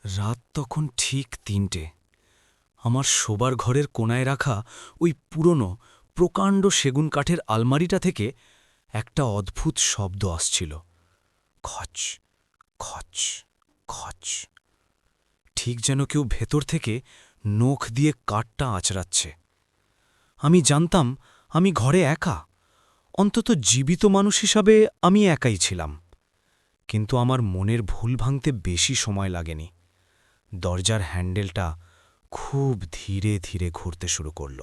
রাত তখন ঠিক ৩টে। আমার শোবার ঘরের কোণায় রাখা ওই পুরনো প্রকাণ্ড সেগুন কাঠের আলমারিটা থেকে একটা অদ্ভুত শব্দ আসছিল। খচ খচ খচ, ঠিক যেন কেউ ভেতর থেকে নখ দিয়ে কাঠটা আঁচড়াচ্ছে। আমি জানতাম আমি ঘরে একা, অন্তত জীবিত মানুষ হিসাবে আমি একাই ছিলাম। কিন্তু আমার মনের ভুল ভাঙতে বেশি সময় লাগেনি। দরজার হ্যান্ডেলটা খুব ধীরে ধীরে ঘুরতে শুরু করল।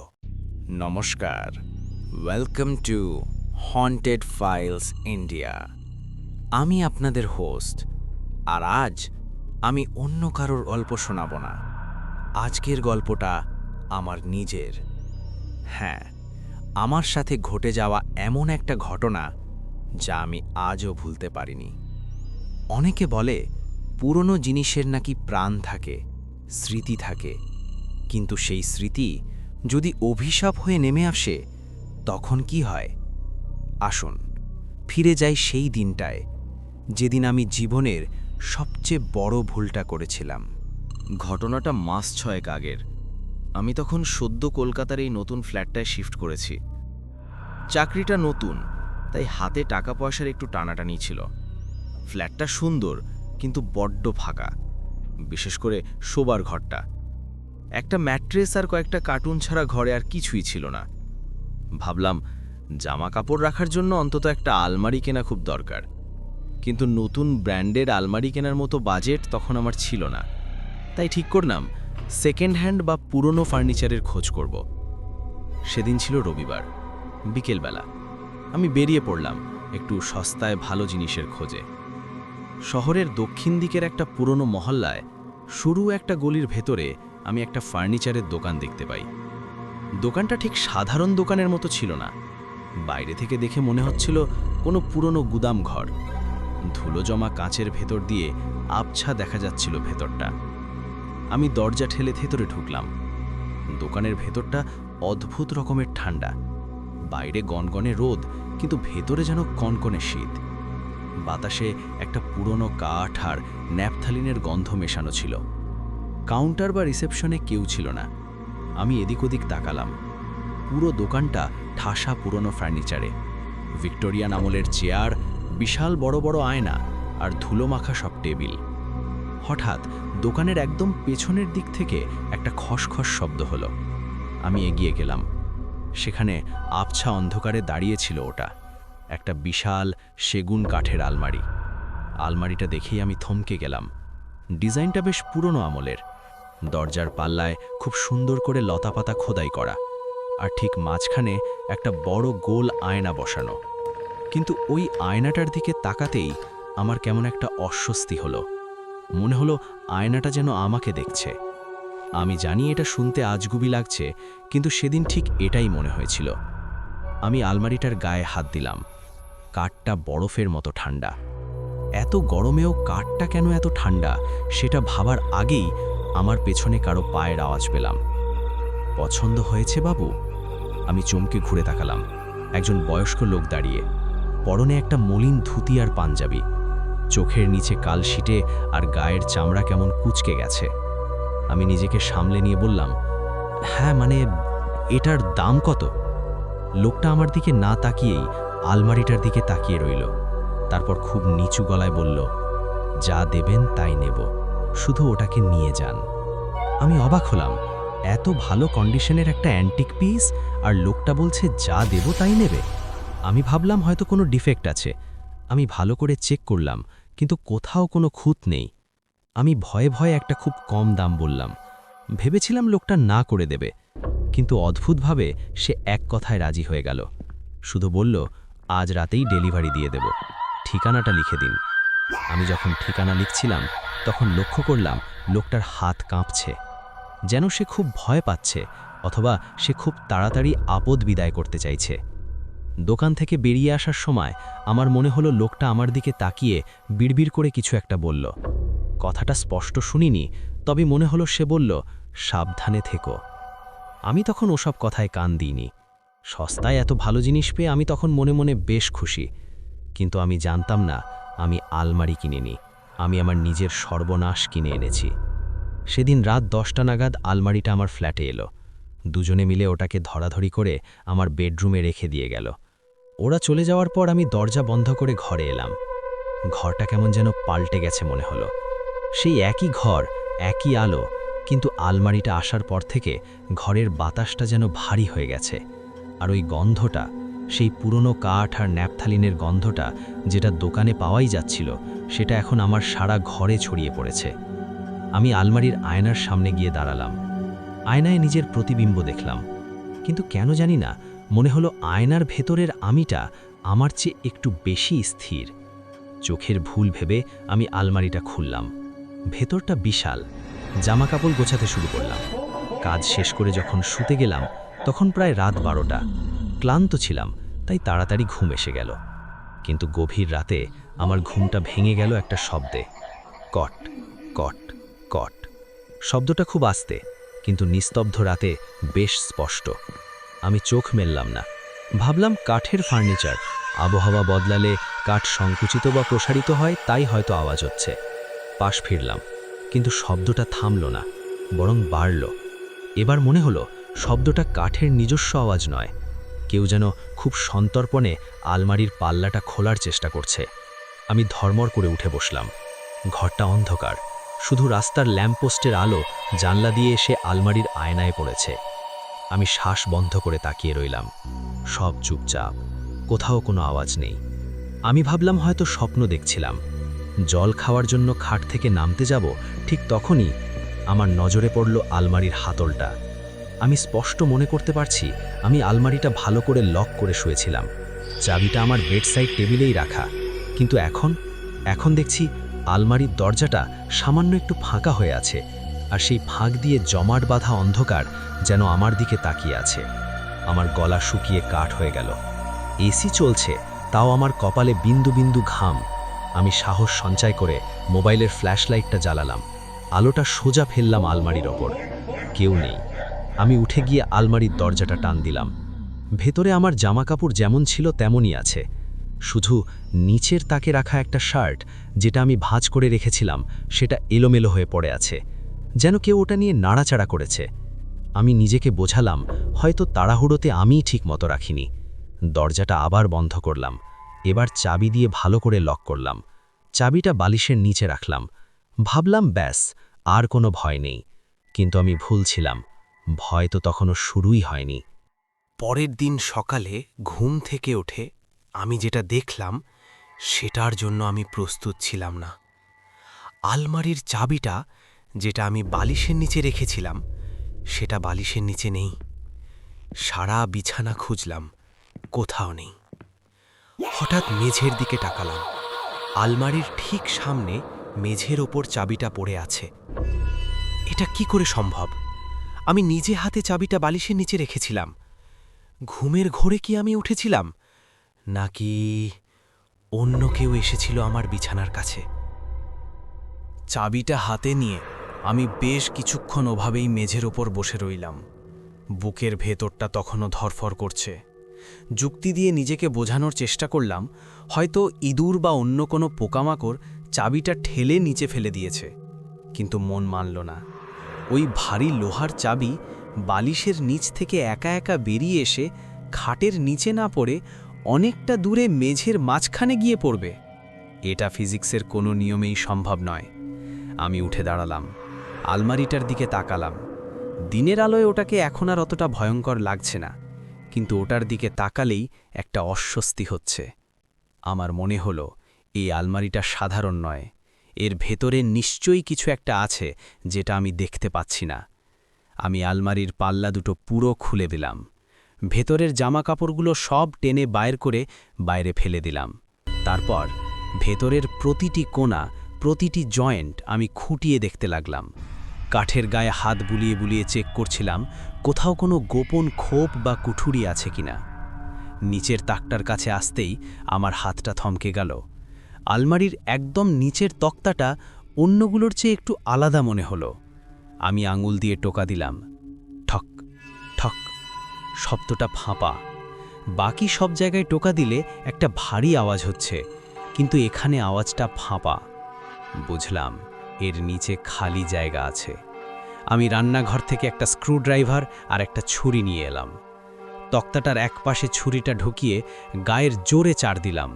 নমস্কার, welcome to haunted files India. আমি আপনাদের হোস্ট, আর আজ আমি অন্য কারোর গল্প শোনাব না। আজকের গল্পটা আমার নিজের। হ্যাঁ, আমার সাথে ঘটে যাওয়া এমন একটা ঘটনা যা আমি আজও ভুলতে পারিনি। অনেকে বলে পুরনো জিনিসের নাকি প্রাণ থাকে, স্মৃতি থাকে, কিন্তু সেই স্মৃতি যদি অভিশাপ হয়ে নেমে আসে তখন কি হয়? আসুন ফিরে যাই সেই দিনটায়, যেদিন আমি জীবনের সবচেয়ে বড় ভুলটা করেছিলাম। ঘটনাটা মাস ৬ আগের। আমি তখন সদ্য কলকাতার এই নতুন ফ্ল্যাটটায় শিফট করেছি। চাকরিটা নতুন, তাই হাতে টাকা পয়সার একটু টানাটানি ছিল। ফ্ল্যাটটা সুন্দর, কিন্তু বড্ড ফাঁকা, বিশেষ করে শোবার ঘরটা। একটা ম্যাট্রেস আর কয়েকটা কার্টুন ছাড়া ঘরে আর কিছুই ছিল না। ভাবলাম জামা কাপড় রাখার জন্য অন্তত একটা আলমারি কেনা খুব দরকার, কিন্তু নতুন ব্র্যান্ডের আলমারি কেনার মতো বাজেট তখন আমার ছিল না। তাই ঠিক করলাম সেকেন্ড হ্যান্ড বা পুরনো ফার্নিচারের খোঁজ করব। সেদিন ছিল রবিবার, বিকেলবেলা। আমি বেরিয়ে পড়লাম একটু সস্তায় ভালো জিনিসের খোঁজে। শহরের দক্ষিণ দিকের একটা পুরনো মহল্লায় সরু একটা গলির ভেতরে আমি একটা ফার্নিচারের দোকান দেখতে পাই। দোকানটা ঠিক সাধারণ দোকানের মতো ছিল না। বাইরে থেকে দেখে মনে হচ্ছিল কোনো পুরনো গুদাম ঘর। ধুলো জমা কাঁচের ভেতর দিয়ে আবছা দেখা যাচ্ছিল ভেতরটা। আমি দরজা ঠেলে ভেতরে ঢুকলাম। দোকানের ভেতরটা অদ্ভুত রকমের ঠান্ডা। বাইরে গনগনে রোদ, কিন্তু ভেতরে যেন কনকনে শীত। বাতাসে একটা পুরনো কাঠ আর ন্যাপথালিনের গন্ধ মেশানো ছিল। কাউন্টার বা রিসেপশনে কেউ ছিল না। আমি এদিক ওদিক তাকালাম। পুরো দোকানটা ঠাসা পুরনো ফার্নিচারে। ভিক্টোরিয়ান আমলের চেয়ার, বিশাল বড় বড় আয়না আর ধুলোমাখা সব টেবিল। হঠাৎ দোকানের একদম পেছনের দিক থেকে একটা খসখস শব্দ হলো। আমি এগিয়ে গেলাম। সেখানে আবছা অন্ধকারে দাঁড়িয়েছিল ওটা, একটা বিশাল সেগুন কাঠের আলমারি। আলমারিটা দেখেই আমি থমকে গেলাম। ডিজাইনটা বেশ পুরনো আমলের। দরজার পাল্লায় খুব সুন্দর করে লতাপাতা খোদাই করা, আর ঠিক মাঝখানে একটা বড় গোল আয়না বসানো। কিন্তু ওই আয়নাটার দিকে তাকাতেই আমার কেমন একটা অস্বস্তি হলো। মনে হলো আয়নাটা যেন আমাকে দেখছে। আমি জানি এটা শুনতে আজগুবি লাগছে, কিন্তু সেদিন ঠিক এটাই মনে হয়েছিল। আমি আলমারিটার গায়ে হাত দিলাম। কাঠটা বরফের মতো ঠান্ডা। এত গরমেও কাঠটা কেন এত ঠান্ডা সেটা ভাবার আগেই আমার পেছনে কারো পায়ের আওয়াজ পেলাম। পছন্দ হয়েছে বাবু? আমি চমকে ঘুরে তাকালাম। একজন বয়স্ক লোক দাঁড়িয়ে, পরনে একটা মলিন ধুতি আর পাঞ্জাবি। চোখের নিচে কালশিটে আর গায়ের চামড়া কেমন কুঁচকে গেছে। আমি নিজেকে সামলে নিয়ে বললাম, হ্যাঁ মানে এটার দাম কত? লোকটা আমার দিকে না তাকিয়েই আলমারিটার দিকে তাকিয়ে রইল। তারপর খুব নিচু গলায় বলল, যা দেবেন তাই নেব, শুধু ওটাকে নিয়ে যান। আমি অবাক হলাম, এত ভালো কন্ডিশনের একটা অ্যান্টিক পিস, আর লোকটা বলছে যা দেব তাই নেবে। আমি ভাবলাম হয়তো কোনো ডিফেক্ট আছে। আমি ভালো করে চেক করলাম, কিন্তু কোথাও কোনো খুঁত নেই। আমি ভয়ে ভয়ে একটা খুব কম দাম বললাম। ভেবেছিলাম লোকটা না করে দেবে, কিন্তু অদ্ভুতভাবে সে এক কথায় রাজি হয়ে গেল। শুধু বলল, আজ রাতেই ডেলিভারি দিয়ে দেব, ঠিকানাটা লিখে দিন। আমি যখন ঠিকানা লিখছিলাম তখন লক্ষ্য করলাম লোকটার হাত কাঁপছে, যেন সে খুব ভয় পাচ্ছে, অথবা সে খুব তাড়াতাড়ি আপদ বিদায় করতে চাইছে। দোকান থেকে বেরিয়ে আসার সময় আমার মনে হলো লোকটা আমার দিকে তাকিয়ে বিড়বিড় করে কিছু একটা বলল। কথাটা স্পষ্ট শুনিনি, তবে মনে হলো সে বলল, সাবধানে থেকো। আমি তখন ওসব কথায় কান দিইনি। সস্তায় এত ভালো জিনিস পেয়ে আমি তখন মনে মনে বেশ খুশি। কিন্তু আমি জানতাম না আমি আলমারি কিনিনি, আমি আমার নিজের সর্বনাশ কিনে এনেছি। সেদিন রাত 10টা নাগাদ আলমারিটা আমার ফ্ল্যাটে এলো। দুজনে মিলে ওটাকে ধরাধরি করে আমার বেডরুমে রেখে দিয়ে গেল। ওরা চলে যাওয়ার পর আমি দরজা বন্ধ করে ঘরে এলাম। ঘরটা কেমন যেন পাল্টে গেছে মনে হলো। সেই একই ঘর, একই আলো, কিন্তু আলমারিটা আসার পর থেকে ঘরের বাতাসটা যেন ভারী হয়ে গেছে। আর ওই গন্ধটা, সেই পুরনো কাঠ আর ন্যাপথালিনের গন্ধটা যেটা দোকানে পাওয়াই যাচ্ছিল, সেটা এখন আমার সারা ঘরে ছড়িয়ে পড়েছে। আমি আলমারির আয়নার সামনে গিয়ে দাঁড়ালাম। আয়নায় নিজের প্রতিবিম্ব দেখলাম, কিন্তু কেন জানি না মনে হলো আয়নার ভেতরের আমিটা আমার চেয়ে একটু বেশি স্থির। চোখের ভুল ভেবে আমি আলমারিটা খুললাম। ভেতরটা বিশাল। জামাকাপড় গোছাতে শুরু করলাম। কাজ শেষ করে যখন শুতে গেলাম তখন প্রায় রাত 12টা। ক্লান্ত ছিলাম, তাই তাড়াতাড়ি ঘুম এসে গেল। কিন্তু গভীর রাতে আমার ঘুমটা ভেঙে গেল একটা শব্দে। কট কট কট। শব্দটা খুব আস্তে, কিন্তু নিস্তব্ধ রাতে বেশ স্পষ্ট। আমি চোখ মেললাম না। ভাবলাম কাঠের ফার্নিচার, আবহাওয়া বদলালে কাঠ সংকুচিত বা প্রসারিত হয়, তাই হয়তো আওয়াজ হচ্ছে। পাশ ফিরলাম, কিন্তু শব্দটা থামল না, বরং বাড়ল। এবার মনে হলো শব্দটা কাঠের নিজস্ব আওয়াজ নয়, কেউ যেন খুব সন্তর্পণে আলমারির পাল্লাটা খোলার চেষ্টা করছে। আমি ধর্মর করে উঠে বসলাম। ঘরটা অন্ধকার, শুধু রাস্তার ল্যাম্পপোস্টের আলো জানলা দিয়ে এসে আলমারির আয়নায় পড়েছে। আমি শ্বাস বন্ধ করে তাকিয়ে রইলাম। সব চুপচাপ, কোথাও কোনো আওয়াজ নেই। আমি ভাবলাম হয়তো স্বপ্ন দেখছিলাম। জল খাওয়ার জন্য খাট থেকে নামতে যাব, ঠিক তখনই আমার নজরে পড়ল আলমারির হাতলটা। আমি স্পষ্ট মনে করতে পারছি আমি আলমারিটা ভালো করে লক করে শুয়েছিলাম। চাবিটা আমার বেডসাইড টেবিলেই রাখা, কিন্তু এখন দেখছি আলমারির দরজাটা সামান্য একটু ফাঁকা হয়ে আছে, আর সেই ফাঁক দিয়ে জমাট বাঁধা অন্ধকার যেন আমার দিকে তাকিয়ে আছে। আমার গলা শুকিয়ে কাঠ হয়ে গেল। এসি চলছে, তাও আমার কপালে বিন্দু বিন্দু ঘাম। আমি সাহস সঞ্চয় করে মোবাইলের ফ্ল্যাশলাইটটা জ্বালালাম। আলোটা সোজা ফেললাম আলমারির ওপর। কেউ নেই। আমি উঠে গিয়ে আলমারির দরজাটা টান দিলাম। ভেতরে আমার জামাকাপড় যেমন ছিল তেমনই আছে, শুধু নিচের তাকে রাখা একটা শার্ট, যেটা আমি ভাঁজ করে রেখেছিলাম, সেটা এলোমেলো হয়ে পড়ে আছে, যেন কেউ ওটা নিয়ে নাড়াচাড়া করেছে। আমি নিজেকে বোঝালাম হয়তো তাড়াহুড়োতে আমিই ঠিক মতো রাখিনি। দরজাটা আবার বন্ধ করলাম। এবার চাবি দিয়ে ভালো করে লক করলাম। চাবিটা বালিশের নিচে রাখলাম। ভাবলাম ব্যাস, আর কোনো ভয় নেই। কিন্তু আমি ভুল ছিলাম। ভয় তো তখনও শুরুই হয়নি। পরের দিন সকালে ঘুম থেকে উঠে আমি যেটা দেখলাম সেটার জন্য আমি প্রস্তুত ছিলাম না। আলমারির চাবিটা, যেটা আমি বালিশের নিচে রেখেছিলাম, সেটা বালিশের নিচে নেই। সারা বিছানা খুঁজলাম, কোথাও নেই। হঠাৎ মেঝের দিকে তাকালাম। আলমারির ঠিক সামনে মেঝের ওপর চাবিটা পড়ে আছে। এটা কি করে সম্ভব? আমি নিজে হাতে চাবিটা বালিশের নিচে রেখেছিলাম। ঘুমের ঘোরে কি আমি উঠেছিলাম, নাকি অন্য কেউ এসেছিল আমার বিছানার কাছে? চাবিটা হাতে নিয়ে আমি বেশ কিছুক্ষণ ওভাবেই মেঝের ওপর বসে রইলাম। বুকের ভেতরটা তখনও ধরফর করছে। যুক্তি দিয়ে নিজেকে বোঝানোর চেষ্টা করলাম হয়তো ইঁদুর বা অন্য কোনো পোকামাকড় চাবিটা ঠেলে নিচে ফেলে দিয়েছে, কিন্তু মন মানল না। ওই ভারী লোহার চাবি বালিশের নিচ থেকে একা একা বেরিয়ে এসে খাটের নিচে না পড়ে অনেকটা দূরে মেঝের মাঝখানে গিয়ে পড়বে। এটা ফিজিক্সের কোনো নিয়মেই সম্ভব নয়। আমি উঠে দাঁড়ালাম, আলমারিটার দিকে তাকালাম। দিনের আলোয় ওটাকে এখন আর অতটা ভয়ঙ্কর লাগছে না, কিন্তু ওটার দিকে তাকালেই একটা অস্বস্তি হচ্ছে। আমার মনে হলো এই আলমারিটা সাধারণ নয়, এর ভেতরে নিশ্চয়ই কিছু একটা আছে যেটা আমি দেখতে পাচ্ছি না। আমি আলমারির পাল্লা দুটো পুরো খুলে দিলাম। ভেতরের জামাকাপড়গুলো সব টেনে বাইর করে বাইরে ফেলে দিলাম। তারপর ভেতরের প্রতিটি কোণা, প্রতিটি জয়েন্ট আমি খুঁটিয়ে দেখতে লাগলাম। কাঠের গায়ে হাত বুলিয়ে বুলিয়ে চেক করছিলাম কোথাও কোনো গোপন খোপ বা কুঠুরি আছে কিনা। নিচের তাকটার কাছে আসতেই আমার হাতটা থমকে গেল। আলমারির একদম নিচের তক্তাটা অন্যগুলোর চেয়ে একটু আলাদা মনে হলো। আমি আঙুল দিয়ে টোকা দিলাম। ঠক ঠক। শব্দটা ফাঁপা। বাকি সব জায়গায় টোকা দিলে একটা ভারী আওয়াজ হচ্ছে, কিন্তু এখানে আওয়াজটা ফাঁপা। বুঝলাম এর নিচে খালি জায়গা আছে। আমি রান্নাঘর থেকে একটা স্ক্রুড্রাইভার আর একটা ছুরি নিয়ে এলাম। তক্তাটার এক পাশে ছুরিটা ঢুকিয়ে গায়ের জোরে চাড় দিলাম।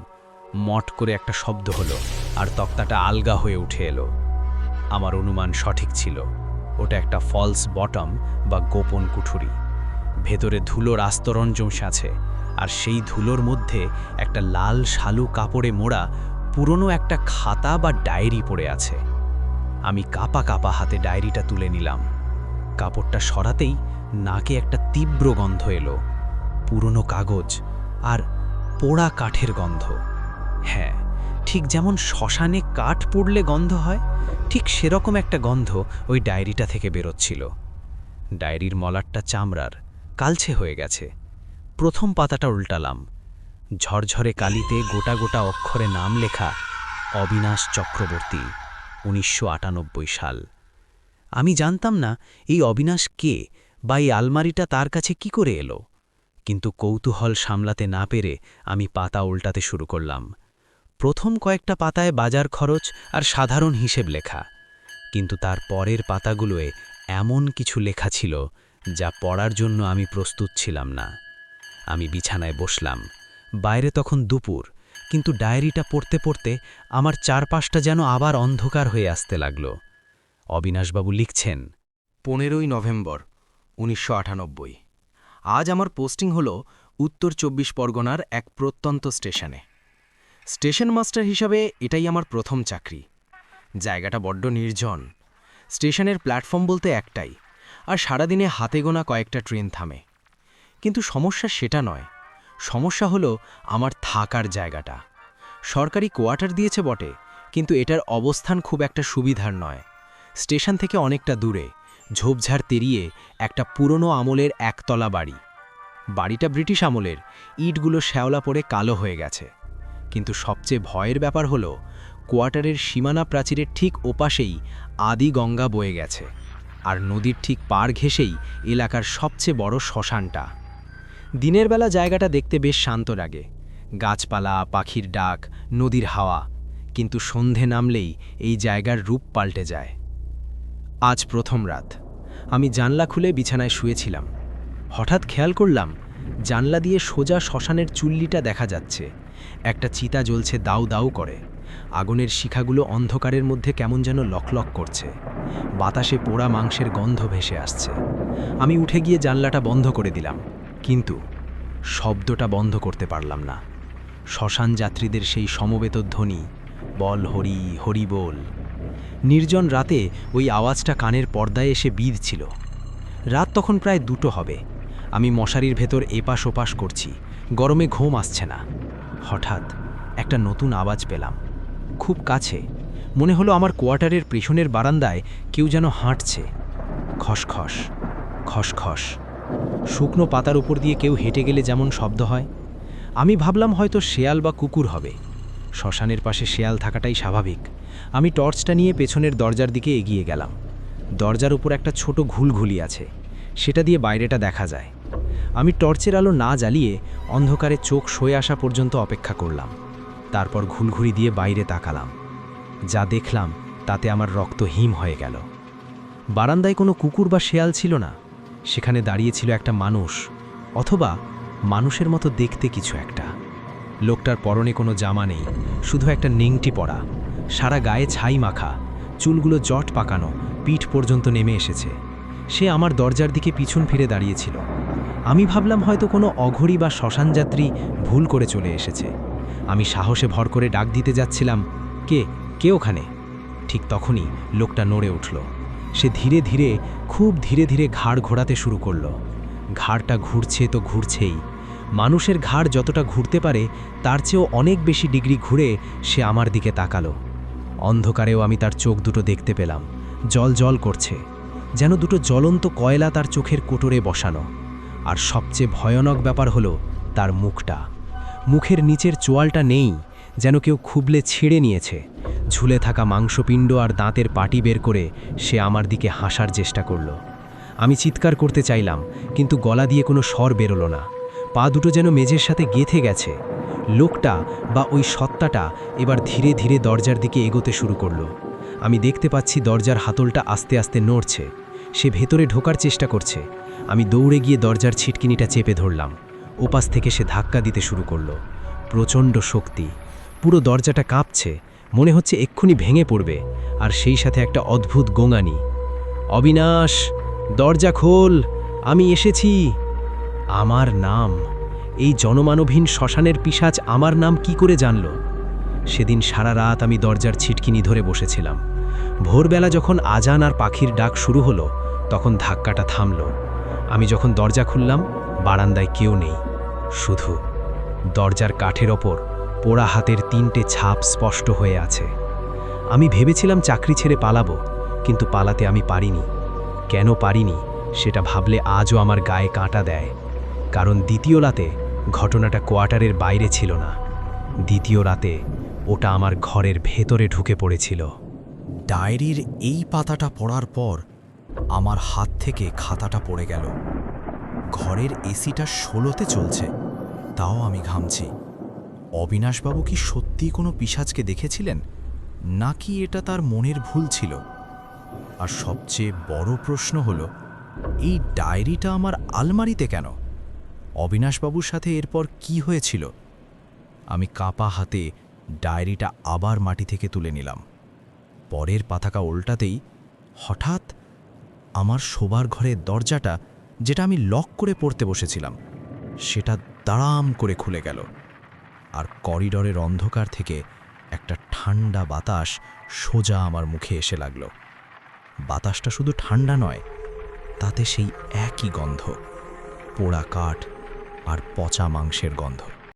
মট করে একটা শব্দ হলো আর তক্তাটা আলগা হয়ে উঠে এলো। আমার অনুমান সঠিক ছিল, ওটা একটা ফলস বটম বা গোপন কুঠুরি। ভেতরে ধুলোর আস্তরণ জমে আছে, আর সেই ধুলোর মধ্যে একটা লাল শালু কাপড়ে মোড়া পুরনো একটা খাতা বা ডায়েরি পড়ে আছে। আমি কাপা কাপা হাতে ডায়েরিটা তুলে নিলাম। কাপড়টা সরাতেই নাকে একটা তীব্র গন্ধ এলো, পুরনো কাগজ আর পোড়া কাঠের গন্ধ। হ্যাঁ, ঠিক যেমন শ্মশানে কাঠ পুড়লে গন্ধ হয়, ঠিক সেরকম একটা গন্ধ ওই ডায়েরিটা থেকে বেরোচ্ছিল। ডায়েরির মলাটটা চামড়ার, কালছে হয়ে গেছে। প্রথম পাতাটা উল্টালাম। ঝরঝরে কালিতে গোটা গোটা অক্ষরে নাম লেখা, অবিনাশ চক্রবর্তী, 1998 সাল। আমি জানতাম না এই অবিনাশ কে বা এই আলমারিটা তার কাছে কি করে এলো, কিন্তু কৌতূহল সামলাতে না পেরে আমি পাতা উল্টাতে শুরু করলাম। প্রথম কয়েকটা পাতায় বাজার খরচ আর সাধারণ হিসেব লেখা, কিন্তু তার পরের পাতাগুলোয় এমন কিছু লেখা ছিল যা পড়ার জন্য আমি প্রস্তুত ছিলাম না। আমি বিছানায় বসলাম। বাইরে তখন দুপুর, কিন্তু ডায়েরিটা পড়তে পড়তে আমার চারপাশটা যেন আবার অন্ধকার হয়ে আসতে লাগল। অবিনাশবাবু লিখছেন, 15ই নভেম্বর 1998। আজ আমার পোস্টিং হলো উত্তর 24 পরগনার এক প্রত্যন্ত স্টেশনে। স্টেশন মাস্টার হিসাবে এটাই আমার প্রথম চাকরি। জায়গাটা বড্ড নির্জন। স্টেশনের প্ল্যাটফর্ম বলতে একটাই, আর সারাদিনে হাতে গোনা কয়েকটা ট্রেন থামে। কিন্তু সমস্যা সেটা নয়, সমস্যা হলো আমার থাকার জায়গাটা। সরকারি কোয়ার্টার দিয়েছে বটে, কিন্তু এটার অবস্থান খুব একটা সুবিধার নয়। স্টেশন থেকে অনেকটা দূরে, ঝোপঝাড় তেড়িয়ে একটা পুরনো আমলের একতলা বাড়ি। বাড়িটা ব্রিটিশ আমলের, ইটগুলো শ্যাওলা পড়ে কালো হয়ে গেছে। কিন্তু সবচেয়ে ভয়ের ব্যাপার হলো কোয়ার্টারের সীমানা প্রাচীরের ঠিক ওপাশেই আদি গঙ্গা বয়ে গেছে, আর নদীর ঠিক পার ঘেঁষেই এলাকার সবচেয়ে বড় শ্মশানটা। দিনের বেলা জায়গাটা দেখতে বেশ শান্ত লাগে, গাছপালা, পাখির ডাক, নদীর হাওয়া। কিন্তু সন্ধে নামলেই এই জায়গার রূপ পাল্টে যায়। আজ প্রথম রাত। আমি জানলা খুলে বিছানায় শুয়েছিলাম। হঠাৎ খেয়াল করলাম জানলা দিয়ে সোজা শ্মশানের চুল্লিটা দেখা যাচ্ছে। একটা চিতা জ্বলছে দাউ দাউ করে। আগুনের শিখাগুলো অন্ধকারের মধ্যে কেমন যেন লকলক করছে। বাতাসে পোড়া মাংসের গন্ধ ভেসে আসছে। আমি উঠে গিয়ে জানলাটা বন্ধ করে দিলাম, কিন্তু শব্দটা বন্ধ করতে পারলাম না। শ্মশান যাত্রীদের সেই সমবেত ধ্বনি, বল হরি হরি বল। নির্জন রাতে ওই আওয়াজটা কানের পর্দায় এসে বিঁধছিল। রাত তখন প্রায় 2টো হবে। আমি মশারির ভেতর এপাশ ওপাশ করছি, গরমে ঘুম আসছে না। হঠাৎ একটা নতুন আওয়াজ পেলাম, খুব কাছে। মনে হলো আমার কোয়ার্টারের পেছনের বারান্দায় কেউ যেন হাঁটছে। খসখস খসখস, শুকনো পাতার উপর দিয়ে কেউ হেঁটে গেলে যেমন শব্দ হয়। আমি ভাবলাম হয়তো শেয়াল বা কুকুর হবে। শ্মশানের পাশে শেয়াল থাকাটাই স্বাভাবিক। আমি টর্চটা নিয়ে পেছনের দরজার দিকে এগিয়ে গেলাম। দরজার উপর একটা ছোট ঘুলঘুলি আছে, সেটা দিয়ে বাইরেটা দেখা যায়। আমি টর্চের আলো না জ্বালিয়ে অন্ধকারে চোখ সয়ে আসা পর্যন্ত অপেক্ষা করলাম। তারপর ঘুলঘুলি দিয়ে বাইরে তাকালাম। যা দেখলাম তাতে আমার রক্ত হিম হয়ে গেল। বারান্দায় কোনো কুকুর বা শেয়াল ছিল না, সেখানে দাঁড়িয়ে ছিল একটা মানুষ, অথবা মানুষের মতো দেখতে কিছু একটা। লোকটার পরনে কোনো জামা নেই, শুধু একটা নেংটি পরা, সারা গায়ে ছাই মাখা, চুলগুলো জট পাকানো, পিঠ পর্যন্ত নেমে এসেছে। সে আমার দরজার দিকে পিছন ফিরে দাঁড়িয়েছিল। আমি ভাবলাম হয়তো কোনো অঘরী বা শ্মশানযাত্রী ভুল করে চলে এসেছে। আমি সাহসে ভর করে ডাক দিতে যাচ্ছিলাম, কে ওখানে? ঠিক তখনই লোকটা নড়ে উঠল। সে ধীরে ধীরে, খুব ধীরে ধীরে ঘাড় ঘোরাতে শুরু করল। ঘাড়টা ঘুরছে তো ঘুরছেই। মানুষের ঘাড় যতটা ঘুরতে পারে তার চেয়েও অনেক বেশি ডিগ্রি ঘুরে সে আমার দিকে তাকালো। অন্ধকারেও আমি তার চোখ দুটো দেখতে পেলাম, জল জল করছে, যেন দুটো জ্বলন্ত কয়লা তার চোখের কোটরে বসানো। আর সবচেয়ে ভয়ানক ব্যাপার হলো তার মুখটা। মুখের নিচের চোয়ালটা নেই, যেন কেউ খুবলে ছিঁড়ে নিয়েছে। ঝুলে থাকা মাংসপিণ্ড আর দাঁতের পাটি বের করে সে আমার দিকে হাসার চেষ্টা করল। আমি চিৎকার করতে চাইলাম, কিন্তু গলা দিয়ে কোনো স্বর বেরোলো না। পা দুটো যেন মেঝের সাথে গেঁথে গেছে। লোকটা বা ওই সত্তাটা এবার ধীরে ধীরে দরজার দিকে এগোতে শুরু করলো। আমি দেখতে পাচ্ছি দরজার হাতলটা আস্তে আস্তে নড়ছে। সে ভেতরে ঢোকার চেষ্টা করছে। আমি দৌড়ে গিয়ে দরজার ছিটকিনিটা চেপে ধরলাম। ওপাশ থেকে সে ধাক্কা দিতে শুরু করলো। প্রচণ্ড শক্তি, পুরো দরজাটা কাঁপছে, মনে হচ্ছে এক্ষুনি ভেঙে পড়বে। আর সেই সাথে একটা অদ্ভুত গোঙানি, অবিনাশ, দরজা খোল, আমি এসেছি। আমার নাম, এই জনমানবহীন শ্মশানের পিশাচ আমার নাম কি করে জানল? সেদিন সারা রাত আমি দরজার ছিটকিনি ধরে বসেছিলাম। ভোরবেলা যখন আজান আর পাখির ডাক শুরু হলো, তখন ধাক্কাটা থামল। আমি যখন দরজা খুললাম, বারান্দায় কেউ নেই, শুধু দরজার কাঠের ওপর পোড়া হাতের 3টে ছাপ স্পষ্ট হয়ে আছে। আমি ভেবেছিলাম চাকরি ছেড়ে পালাবো, কিন্তু পালাতে আমি পারিনি। কেন পারিনি সেটা ভাবলে আজও আমার গায়ে কাঁটা দেয়। কারণ দ্বিতীয় রাতে ঘটনাটা কোয়ার্টারের বাইরে ছিল না, দ্বিতীয় রাতে ওটা আমার ঘরের ভেতরে ঢুকে পড়েছিল। ডায়েরির এই পাতাটা পড়ার পর আমার হাত থেকে খাতাটা পড়ে গেল। ঘরের এসিটা 16তে চলছে, তাও আমি ঘামছি। অবিনাশবাবু কি সত্যিই কোনো পিশাচকে দেখেছিলেন, নাকি এটা তার মনের ভুল ছিল? আর সবচেয়ে বড় প্রশ্ন হলো, এই ডায়েরিটা আমার আলমারিতে কেন? অবিনাশবাবুর সাথে এরপর কি হয়েছিল? আমি কাঁপা হাতে ডায়েরিটা আবার মাটি থেকে তুলে নিলাম। পরের পাতাকা উল্টাতেই হঠাৎ আমার শোবার ঘরের দরজাটা, যেটা আমি লক করে পড়তে বসেছিলাম, সেটা দাঁড়াম করে খুলে গেল। আর করিডরের অন্ধকার থেকে একটা ঠান্ডা বাতাস সোজা আমার মুখে এসে লাগল। বাতাসটা শুধু ঠান্ডা নয়, তাতে সেই একই গন্ধ, পোড়া কাঠ আর পচা মাংসের গন্ধ।